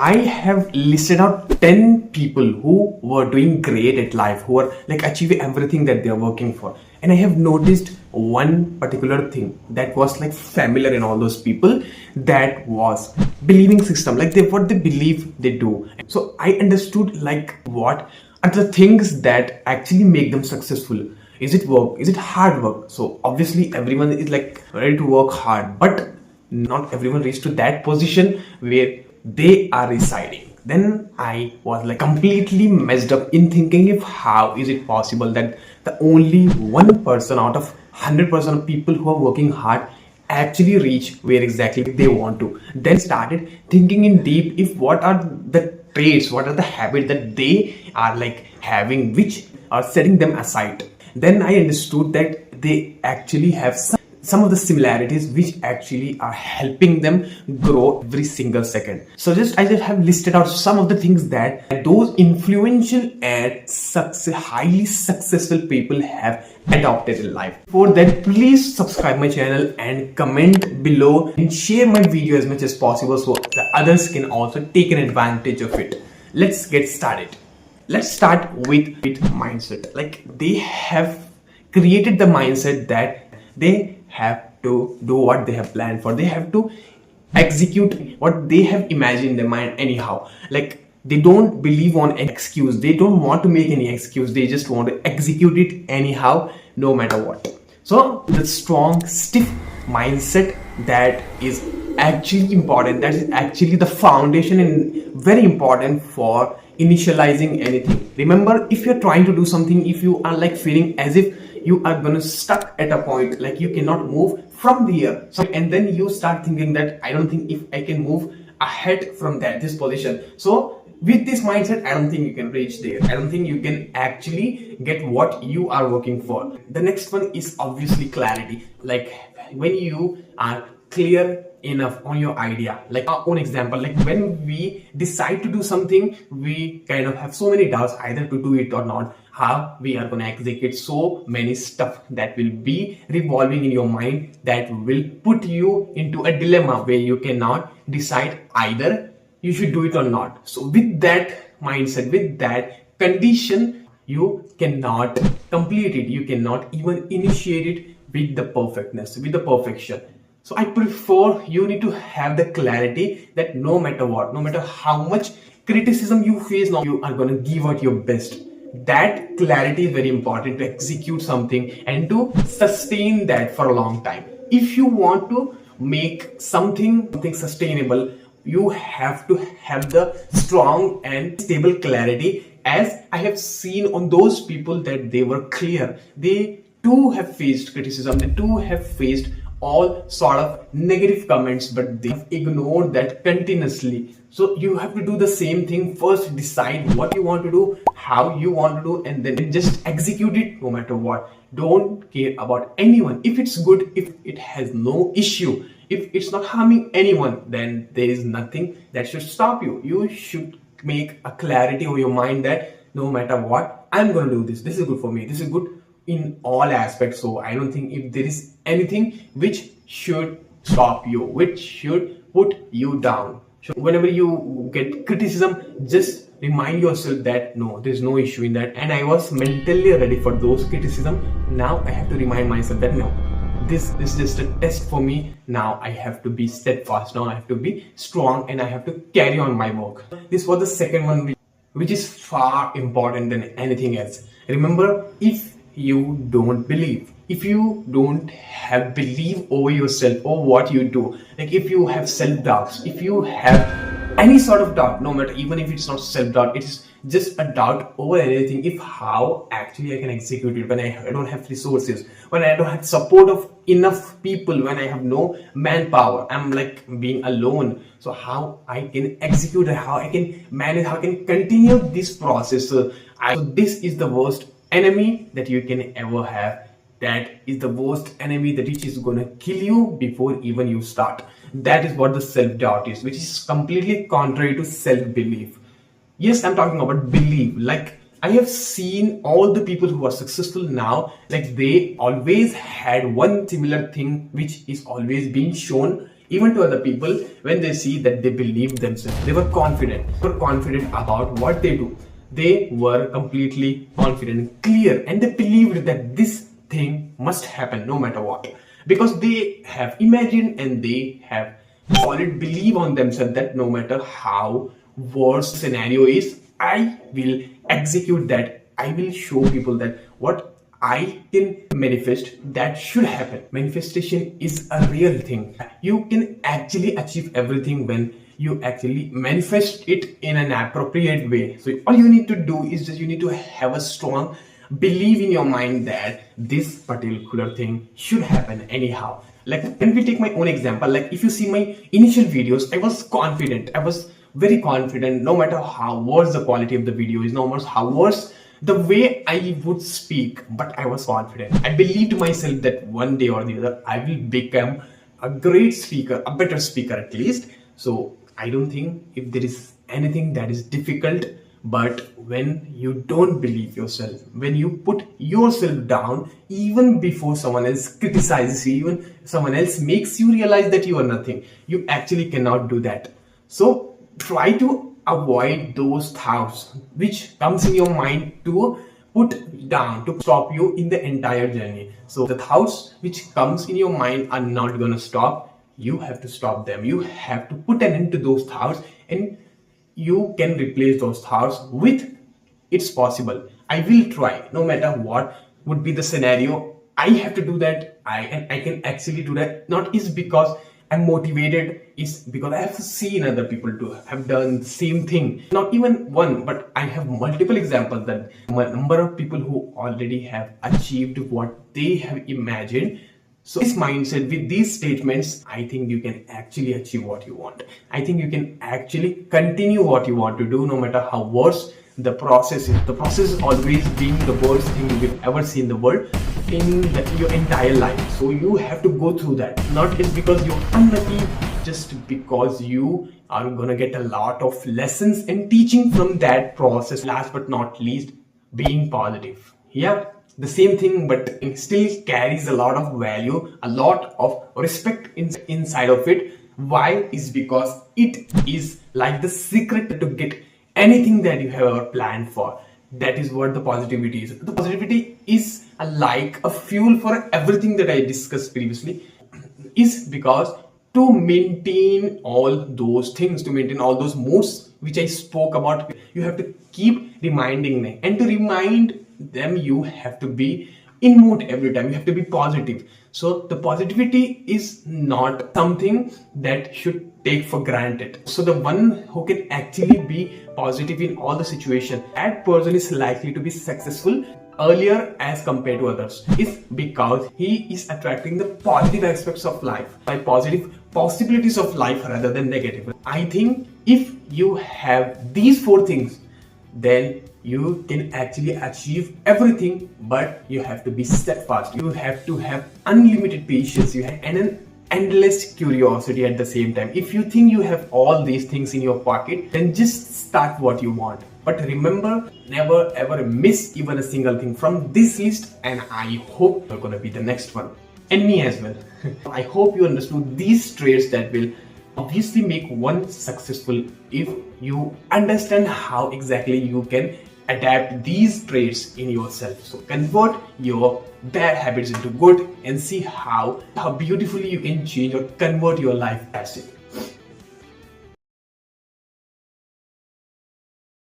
I have listed out 10 people who were doing great at life, who are like achieving everything that they are working for. And I have noticed one particular thing that was like familiar in all those people, that was believing system, like what they believe they do. So I understood like what are the things that actually make them successful. Is it work? Is it hard work? So obviously everyone is like ready to work hard, but not everyone reached to that position where they are residing. Then I was like completely messed up in thinking, if how is it possible that the only 1% out of 100% of people who are working hard actually reach where exactly they want to. Then started thinking in deep, if what are the traits, what are the habits that they are like having, which are setting them aside. Then I understood that they actually have some of the similarities which actually are helping them grow every single second. So I just have listed out some of the things that those influential and highly successful people have adopted in life. For that, please subscribe my channel and comment below and share my video as much as possible so the others can also take an advantage of it. Let's get started. Let's start with mindset. Like they have created the mindset that they have to do what they have planned for. They have to execute what they have imagined in their mind anyhow. Like they don't believe on an excuse. They don't want to make any excuse. They just want to execute it anyhow, no matter what. So the strong, stiff mindset that is actually important. That is actually the foundation and very important for initializing anything. Remember, if you're trying to do something, if you are like feeling as if you are gonna stuck at a point, like you cannot move from here, so and then you start thinking that I don't think if I can move ahead from this position. So with this mindset, I don't think you can reach there. I don't think you can actually get what you are working for. The next one is obviously clarity. Like when you are clear enough on your idea, like our own example, like when we decide to do something, we kind of have so many doubts either to do it or not, how we are going to execute. So many stuff that will be revolving in your mind that will put you into a dilemma where you cannot decide either you should do it or not. So with that mindset, with that condition, you cannot complete it. You cannot even initiate it with the perfectness, with the perfection. So I prefer you need to have the clarity that no matter what, no matter how much criticism you face, you are going to give out your best. That clarity is very important to execute something and to sustain that for a long time. If you want to make something sustainable, you have to have the strong and stable clarity, as I have seen on those people that they were clear. They too have faced criticism, they too have faced all sort of negative comments, but they ignored that continuously. So you have to do the same thing. First decide what you want to do, how you want to do, and then just execute it no matter what. Don't care about anyone. If it's good, if it has no issue, if it's not harming anyone, then there is nothing that should stop you. You should make a clarity over your mind that no matter what, I'm going to do this. This is good for me. This is good in all aspects. So I don't think if there is anything which should stop you, which should put you down. So whenever you get criticism, just remind yourself that no, there's no issue in that. And I was mentally ready for those criticism. Now I have to remind myself that no, this is just a test for me. Now I have to be steadfast. Now I have to be strong and I have to carry on my work. This was the second one, which is far important than anything else. Remember, if you don't believe, if you don't have belief over yourself or what you do, like if you have self-doubts, if you have any sort of doubt, no matter, even if it's not self-doubt, it is just a doubt over anything, if how actually I can execute it when I don't have resources, when I don't have support of enough people, when I have no manpower, I'm like being alone. So how I can execute it, how I can manage, how I can continue this process. So this is the worst enemy that you can ever have. That is the worst enemy that which is gonna kill you before even you start. That is what the self-doubt is, which is completely contrary to self-belief. Yes, I'm talking about belief. Like I have seen all the people who are successful now, like they always had one similar thing which is always being shown even to other people, when they see that they believe themselves, they were confident about what they do. They were completely confident, clear, and they believed that this thing must happen no matter what, because they have imagined and they have solid belief on themselves that no matter how worst scenario is, I will execute that. I will show people that what I can manifest, that should happen. Manifestation is a real thing. You can actually achieve everything when you actually manifest it in an appropriate way. So all you need to do is just you need to have a strong belief in your mind that this particular thing should happen anyhow. Like when we take my own example, like if you see my initial videos, I was confident. I was very confident, no matter how worse the quality of the video is, no matter how worse the way I would speak, but I was confident. I believed myself that one day or the other I will become a great speaker, a better speaker at least. So I don't think if there is anything that is difficult, but when you don't believe yourself, when you put yourself down even before someone else criticizes you, even someone else makes you realize that you are nothing, you actually cannot do that. So try to avoid those thoughts which comes in your mind to put down, to stop you in the entire journey. So the thoughts which comes in your mind are not gonna stop. You have to stop them. You have to put an end to those thoughts, and you can replace those thoughts with it's possible. I will try no matter what would be the scenario. I have to do that. I can actually do that. Not is because I'm motivated, is because I have seen other people to have done the same thing. Not even one, but I have multiple examples that a number of people who already have achieved what they have imagined. So this mindset with these statements, I think you can actually achieve what you want. I think you can actually continue what you want to do no matter how worse the process is. The process is always being the worst thing you've ever seen in the world in your entire life. So you have to go through that. Not just because you're unlucky, just because you are gonna get a lot of lessons and teaching from that process. Last but not least, being positive. Yeah, the same thing, but it still carries a lot of value, a lot of respect inside of it. Why? Is because it is like the secret to get anything that you have ever planned for. That is what the positivity is. The positivity is like a fuel for everything that I discussed previously, is because to maintain all those things, to maintain all those moods which I spoke about, you have to keep reminding them, and to remind them you have to be in mood every time. You have to be positive. So the positivity is not something that should take for granted. So the one who can actually be positive in all the situations, that person is likely to be successful earlier as compared to others, is because he is attracting the positive aspects of life, by positive possibilities of life rather than negative. I think if you have these four things, then you can actually achieve everything, but you have to be steadfast. You have to have unlimited patience, and an endless curiosity at the same time. If you think you have all these things in your pocket, then just start what you want. But remember, never ever miss even a single thing from this list, and I hope you're gonna be the next one. And me as well. I hope you understood these traits that will obviously make one successful if you understand how exactly you can adapt these traits in yourself. So convert your bad habits into good and see how beautifully you can change or convert your life drastically.